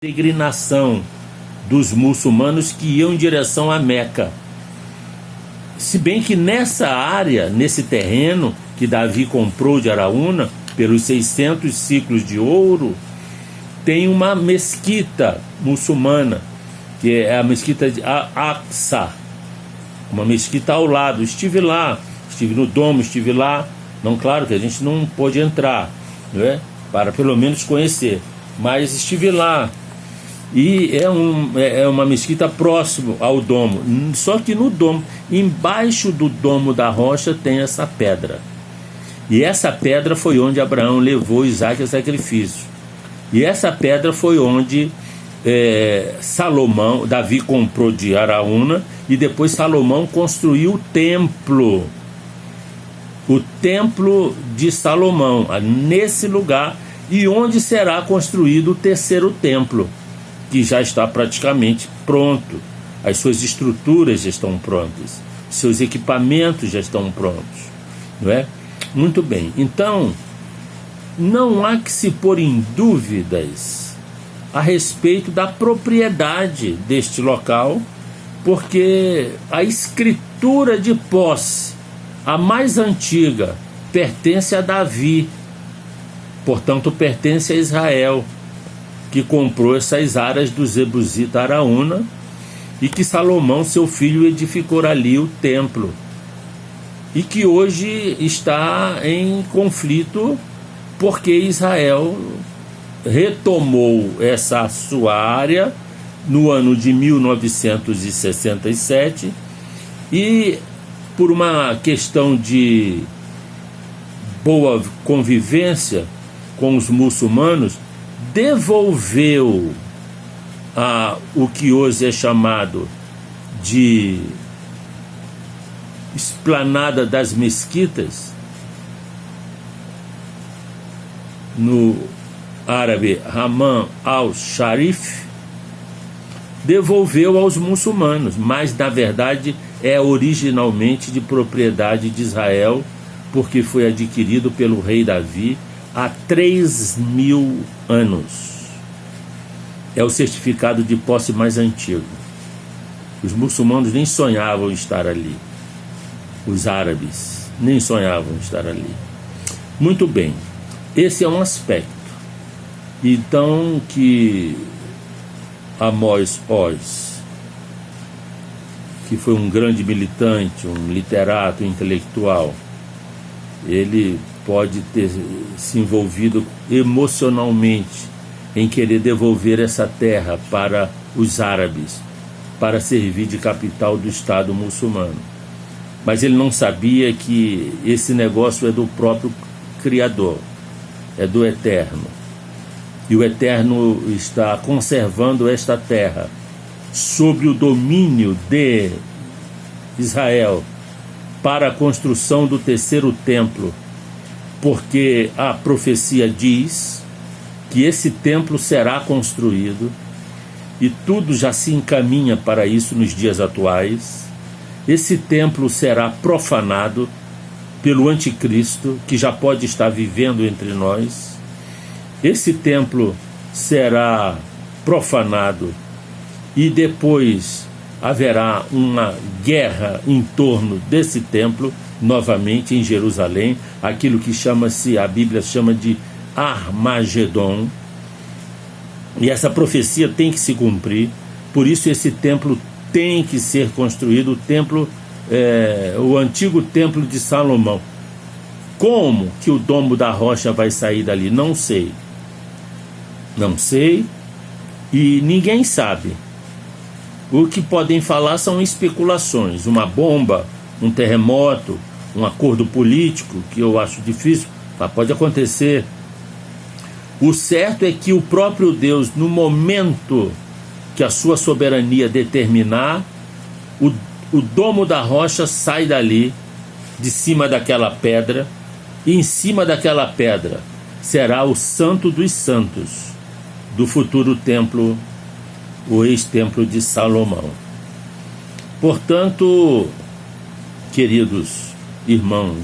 peregrinação dos muçulmanos que iam em direção a Meca. Se bem que nessa área, nesse terreno que Davi comprou de Araúna, pelos 600 ciclos de ouro, tem uma mesquita muçulmana, que é a mesquita de Al-Aqsa, uma mesquita ao lado. Estive lá, estive no domo, estive lá. Não, claro que a gente não pôde entrar, não é? Para pelo menos conhecer, mas estive lá. E é uma mesquita próximo ao domo. Só que no domo, embaixo do domo da rocha, tem essa pedra. E essa pedra foi onde Abraão levou Isaac a sacrifício. E essa pedra foi onde Davi comprou de Araúna, e depois Salomão construiu o templo. O templo de Salomão, nesse lugar, e onde será construído o terceiro templo, que já está praticamente pronto. As suas estruturas já estão prontas, seus equipamentos já estão prontos, não é? Muito bem, então não há que se pôr em dúvidas a respeito da propriedade deste local, porque a escritura de posse, a mais antiga, pertence a Davi, portanto pertence a Israel, que comprou essas áreas do Jebusita Araúna, e que Salomão, seu filho, edificou ali o templo, e que hoje está em conflito, porque Israel retomou essa sua área no ano de 1967, e por uma questão de boa convivência com os muçulmanos, devolveu o que hoje é chamado de Esplanada das Mesquitas, no árabe Hammam al-Sharif, devolveu aos muçulmanos, mas na verdade é originalmente de propriedade de Israel, porque foi adquirido pelo rei Davi há 3.000 anos. É o certificado de posse mais antigo. Os muçulmanos nem sonhavam estar ali. Os árabes nem sonhavam estar ali. Muito bem, esse é um aspecto. Então, que Amos Oz, que foi um grande militante, um literato, um intelectual, ele pode ter se envolvido emocionalmente em querer devolver essa terra para os árabes, para servir de capital do Estado muçulmano. Mas ele não sabia que esse negócio é do próprio Criador, é do Eterno. E o Eterno está conservando esta terra sob o domínio de Israel para a construção do terceiro templo, porque a profecia diz que esse templo será construído, e tudo já se encaminha para isso nos dias atuais. Esse templo será profanado pelo anticristo, que já pode estar vivendo entre nós. Esse templo será profanado, e depois haverá uma guerra em torno desse templo, novamente em Jerusalém, aquilo que a Bíblia chama de Armagedon. E essa profecia tem que se cumprir, por isso esse templo tem que ser construído, o antigo templo de Salomão. Como que o domo da rocha vai sair dali? Não sei. Não sei, e ninguém sabe. O que podem falar são especulações, uma bomba, um terremoto, um acordo político, que eu acho difícil, mas pode acontecer. O certo é que o próprio Deus, no momento que a sua soberania determinar, o domo da rocha sai dali, de cima daquela pedra, e em cima daquela pedra será o Santo dos Santos do futuro templo, o ex-templo de Salomão. Portanto, queridos irmãos,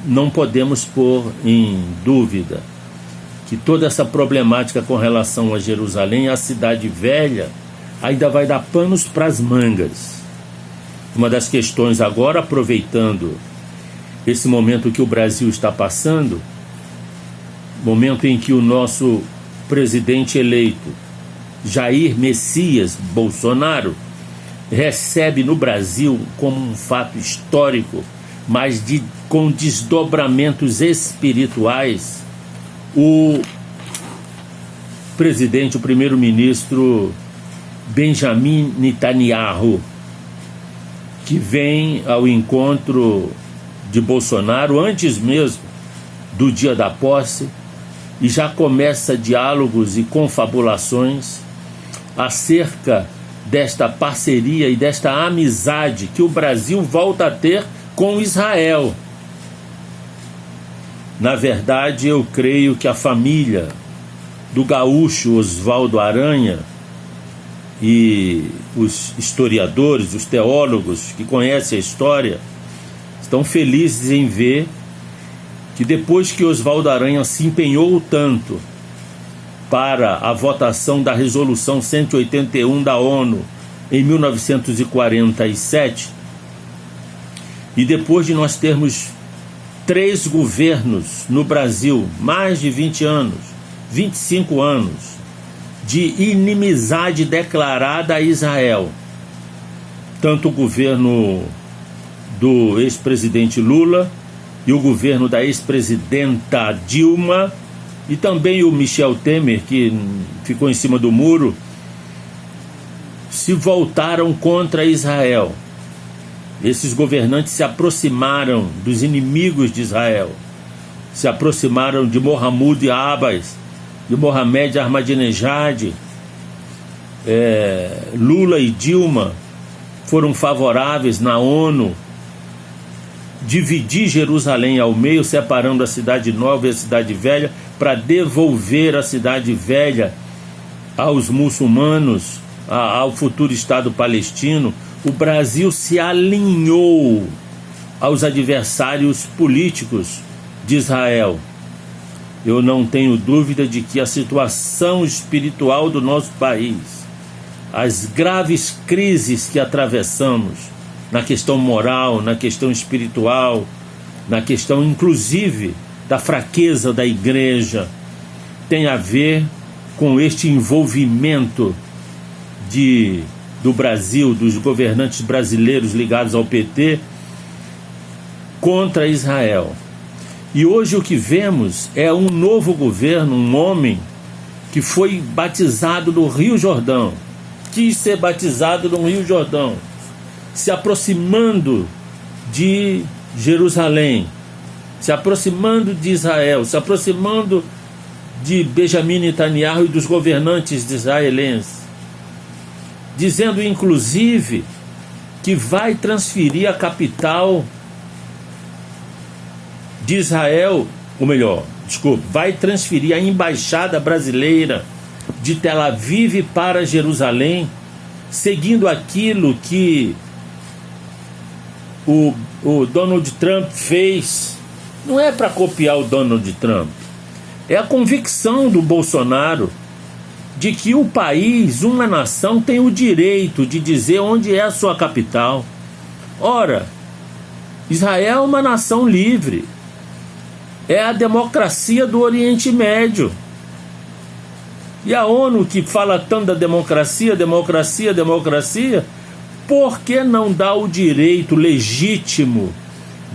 não podemos pôr em dúvida que toda essa problemática com relação a Jerusalém, a cidade velha, ainda vai dar panos para as mangas. Uma das questões agora, aproveitando esse momento que o Brasil está passando, momento em que o nosso presidente eleito, Jair Messias Bolsonaro, recebe no Brasil como um fato histórico, mas com desdobramentos espirituais, o presidente, o primeiro-ministro Benjamin Netanyahu, que vem ao encontro de Bolsonaro antes mesmo do dia da posse e já começa diálogos e confabulações acerca desta parceria e desta amizade que o Brasil volta a ter com Israel. Na verdade, eu creio que a família do gaúcho Oswaldo Aranha e os historiadores, os teólogos que conhecem a história, estão felizes em ver que depois que Oswaldo Aranha se empenhou tanto para a votação da Resolução 181 da ONU em 1947, e depois de nós termos 3 governos no Brasil, mais de 20 anos, 25 anos, de inimizade declarada a Israel, tanto o governo do ex-presidente Lula e o governo da ex-presidenta Dilma, e também o Michel Temer, que ficou em cima do muro, se voltaram contra Israel. Esses governantes se aproximaram dos inimigos de Israel, se aproximaram de Mohamed Abbas, de Mohamed Ahmadinejad. Lula e Dilma foram favoráveis na ONU dividir Jerusalém ao meio, separando a cidade nova e a cidade velha, para devolver a cidade velha aos muçulmanos, ao futuro Estado palestino. O Brasil se alinhou aos adversários políticos de Israel. Eu não tenho dúvida de que a situação espiritual do nosso país, as graves crises que atravessamos, na questão moral, na questão espiritual, na questão inclusive da fraqueza da igreja, tem a ver com este envolvimento do Brasil, dos governantes brasileiros ligados ao PT, contra Israel. E hoje o que vemos é um novo governo, um homem que foi batizado no Rio Jordão, quis ser batizado no Rio Jordão, se aproximando de Jerusalém, se aproximando de Israel, se aproximando de Benjamin Netanyahu e dos governantes israelenses, dizendo inclusive que vai transferir a capital de Israel, vai transferir a embaixada brasileira de Tel Aviv para Jerusalém, seguindo aquilo que o Donald Trump fez. Não é para copiar o Donald Trump, é a convicção do Bolsonaro de que o país, uma nação, tem o direito de dizer onde é a sua capital. Ora, Israel é uma nação livre, é a democracia do Oriente Médio. E a ONU, que fala tanto da democracia, por que não dá o direito legítimo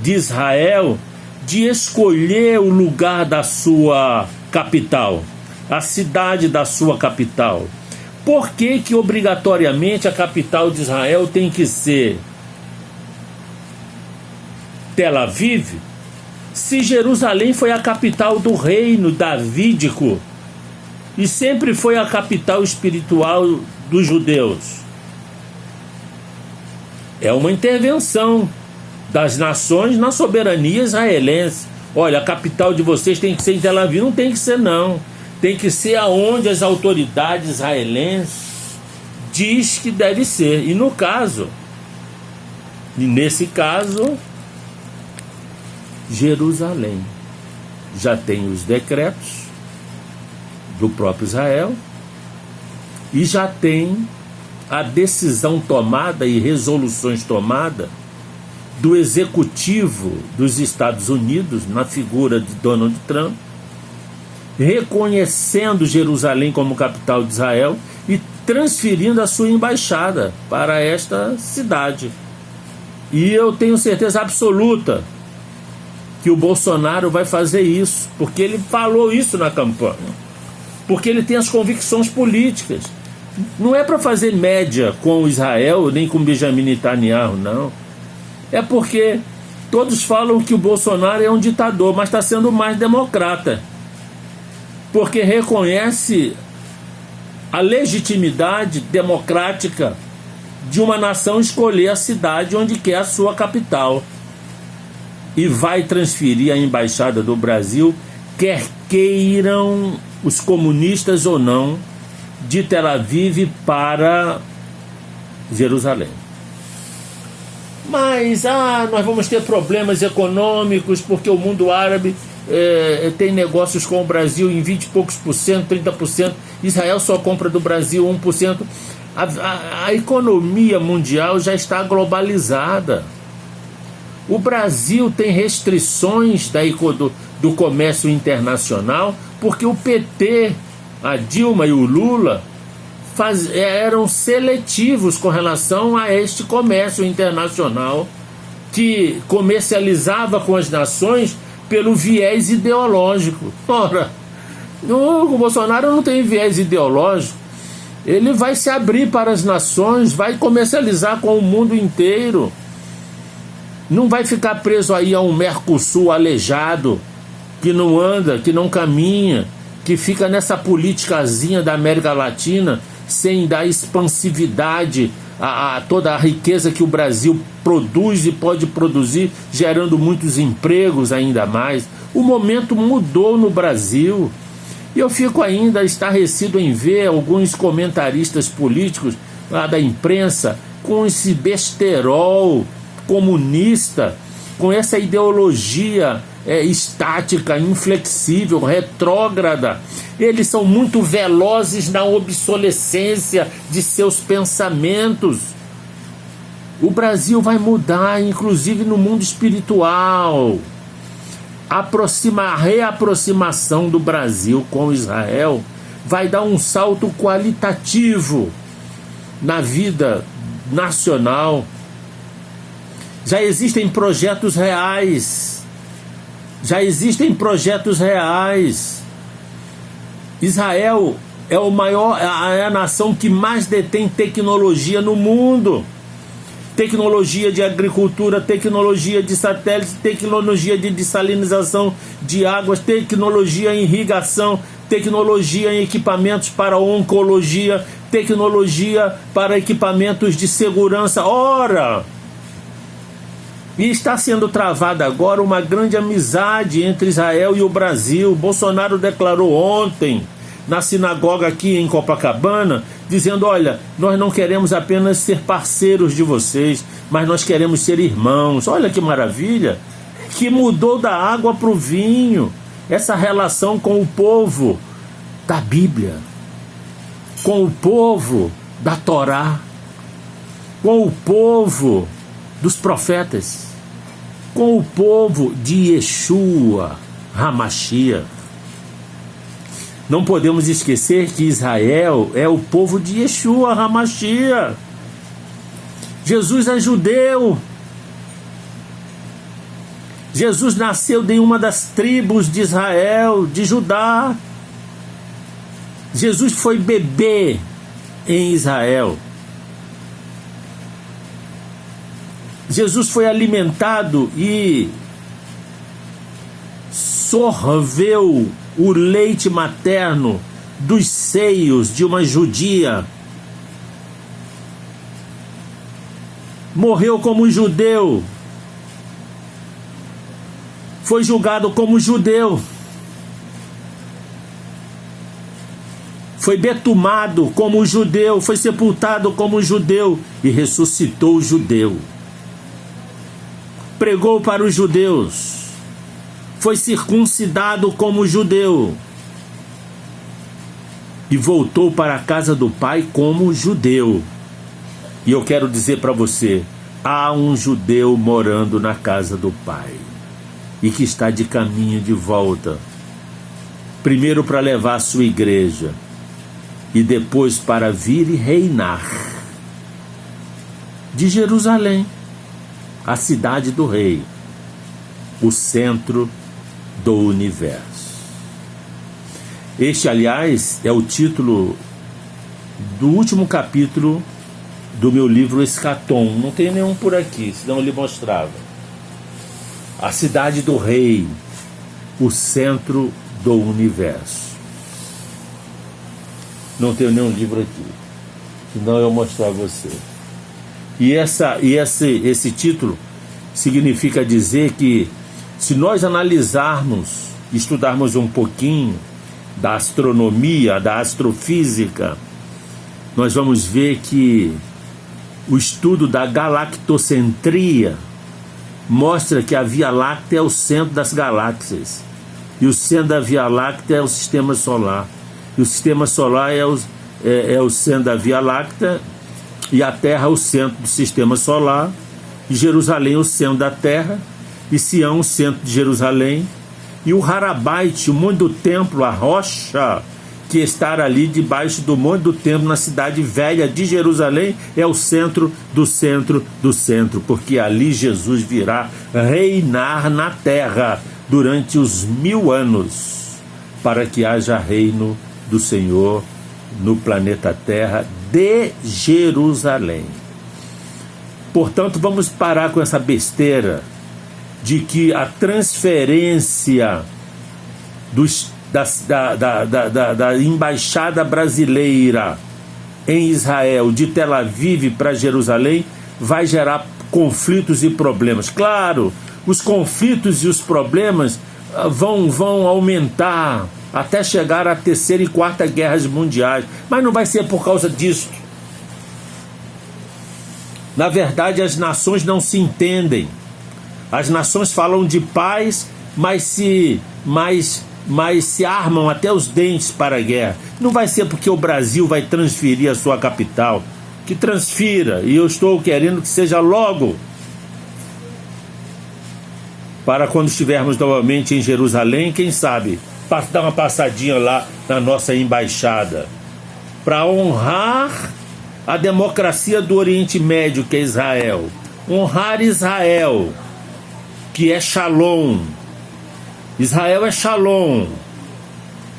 de Israel de escolher o lugar da sua capital, a cidade da sua capital? Por que que obrigatoriamente a capital de Israel tem que ser Tel Aviv, se Jerusalém foi a capital do reino davídico e sempre foi a capital espiritual dos judeus? É uma intervenção das nações na soberania israelense. Olha, a capital de vocês tem que ser em Tel Aviv. Não tem que ser, não. Tem que ser aonde as autoridades israelenses diz que deve ser. E nesse caso, Jerusalém já tem os decretos do próprio Israel, e já tem a decisão tomada e resoluções tomadas do executivo dos Estados Unidos, na figura de Donald Trump, reconhecendo Jerusalém como capital de Israel e transferindo a sua embaixada para esta cidade. E eu tenho certeza absoluta que o Bolsonaro vai fazer isso, porque ele falou isso na campanha, porque ele tem as convicções políticas. Não é para fazer média com Israel, nem com Benjamin Netanyahu, não. É porque todos falam que o Bolsonaro é um ditador, mas está sendo mais democrata, porque reconhece a legitimidade democrática de uma nação escolher a cidade onde quer a sua capital, e vai transferir a embaixada do Brasil, quer queiram os comunistas ou não, de Tel Aviv para Jerusalém. Mas nós vamos ter problemas econômicos porque o mundo árabe tem negócios com o Brasil em 20 e poucos por cento, 30%. Israel só compra do Brasil 1%. A economia mundial já está globalizada. O Brasil tem restrições do comércio internacional porque o PT, a Dilma e o Lula eram seletivos com relação a este comércio internacional que comercializava com as nações pelo viés ideológico. Ora, o Bolsonaro não tem viés ideológico. Ele vai se abrir para as nações, vai comercializar com o mundo inteiro. Não vai ficar preso aí a um Mercosul aleijado, que não anda, que não caminha, que fica nessa politicazinha da América Latina, sem dar expansividade a toda a riqueza que o Brasil produz e pode produzir, gerando muitos empregos ainda mais. O momento mudou no Brasil. E eu fico ainda estarrecido em ver alguns comentaristas políticos lá da imprensa com esse besterol comunista, com essa ideologia estática, inflexível, retrógrada. Eles são muito velozes na obsolescência de seus pensamentos. O Brasil vai mudar, inclusive no mundo espiritual. A reaproximação do Brasil com Israel vai dar um salto qualitativo na vida nacional. Já existem projetos reais. Israel é a nação que mais detém tecnologia no mundo. Tecnologia de agricultura, tecnologia de satélite, tecnologia de dessalinização de águas, tecnologia em irrigação, tecnologia em equipamentos para oncologia, tecnologia para equipamentos de segurança. Ora! E está sendo travada agora uma grande amizade entre Israel e o Brasil. Bolsonaro declarou ontem, na sinagoga aqui em Copacabana, dizendo: olha, nós não queremos apenas ser parceiros de vocês, mas nós queremos ser irmãos. Olha que maravilha, que mudou da água para o vinho, essa relação com o povo da Bíblia, com o povo da Torá, com o povo dos profetas, com o povo de Yeshua HaMashiach. Não podemos esquecer que Israel é o povo de Yeshua HaMashiach. Jesus é judeu. Jesus nasceu de uma das tribos de Israel, de Judá. Jesus foi bebê em Israel. Jesus foi alimentado e sorveu o leite materno dos seios de uma judia. Morreu como judeu. Foi julgado como judeu. Foi betumado como judeu. Foi sepultado como judeu e ressuscitou judeu. Pregou para os judeus, foi circuncidado como judeu, e voltou para a casa do pai como judeu. E eu quero dizer para você, há um judeu morando na casa do pai e que está de caminho de volta, primeiro para levar a sua igreja e depois para vir e reinar de Jerusalém, a cidade do rei, o centro do universo. Este, aliás, é o título do último capítulo do meu livro Escatom. Não tem nenhum por aqui, senão eu lhe mostrava. A cidade do rei, o centro do universo. Não tenho nenhum livro aqui, senão eu mostrar a você. E esse título significa dizer que, se nós analisarmos, estudarmos um pouquinho da astronomia, da astrofísica, nós vamos ver que o estudo da galactocentria mostra que a Via Láctea é o centro das galáxias. E o centro da Via Láctea é o Sistema Solar. E o Sistema Solar é o centro da Via Láctea, e a Terra é o centro do Sistema Solar, e Jerusalém é o centro da Terra, e Sião o centro de Jerusalém, e o Harabait, o monte do templo, a rocha que está ali debaixo do monte do templo, na cidade velha de Jerusalém, é o centro do centro do centro, porque ali Jesus virá reinar na terra durante os 1000 anos, para que haja reino do Senhor no planeta Terra de Jerusalém. Portanto, vamos parar com essa besteira de que a transferência da embaixada brasileira em Israel, de Tel Aviv para Jerusalém, vai gerar conflitos e problemas. Claro, os conflitos e os problemas vão aumentar até chegar à terceira e quarta guerras mundiais, mas não vai ser por causa disso. Na verdade, as nações não se entendem. As nações falam de paz, mas se armam até os dentes para a guerra. Não vai ser porque o Brasil vai transferir a sua capital. Que transfira, e eu estou querendo que seja logo, para quando estivermos novamente em Jerusalém, quem sabe, dar uma passadinha lá na nossa embaixada, para honrar a democracia do Oriente Médio, que é Israel. Honrar Israel, que é Shalom. Israel é Shalom.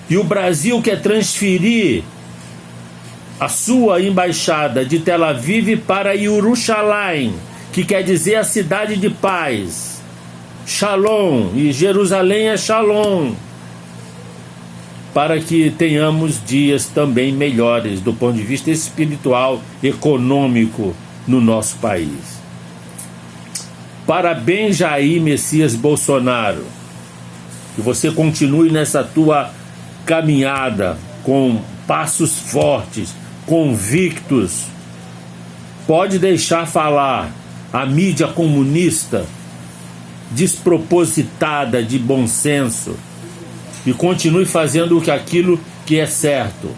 E o Brasil quer transferir a sua embaixada de Tel Aviv para Yerushalayim, que quer dizer a cidade de paz. Shalom. E Jerusalém é Shalom. Para que tenhamos dias também melhores do ponto de vista espiritual, econômico no nosso país. Parabéns, Jair Messias Bolsonaro. Que você continue nessa tua caminhada com passos fortes, convictos. Pode deixar falar a mídia comunista despropositada de bom senso e continue fazendo aquilo que é certo.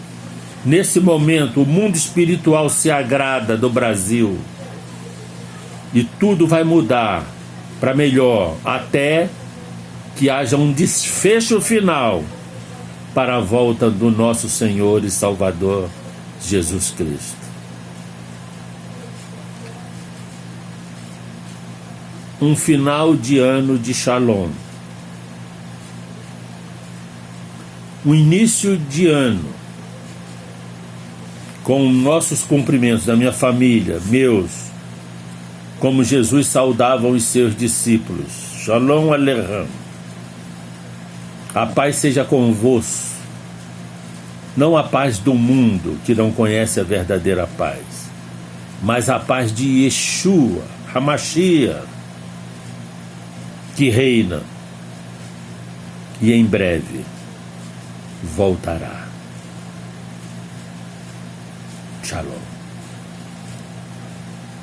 Nesse momento, o mundo espiritual se agrada do Brasil e tudo vai mudar para melhor, até que haja um desfecho final para a volta do nosso Senhor e Salvador Jesus Cristo. Um final de ano de Shalom. O início de ano, com nossos cumprimentos da minha família, meus, como Jesus saudava os seus discípulos. Shalom Aleichem. A paz seja convosco. Não a paz do mundo, que não conhece a verdadeira paz, mas a paz de Yeshua, Hamashiach, que reina e em breve voltará. Shalom.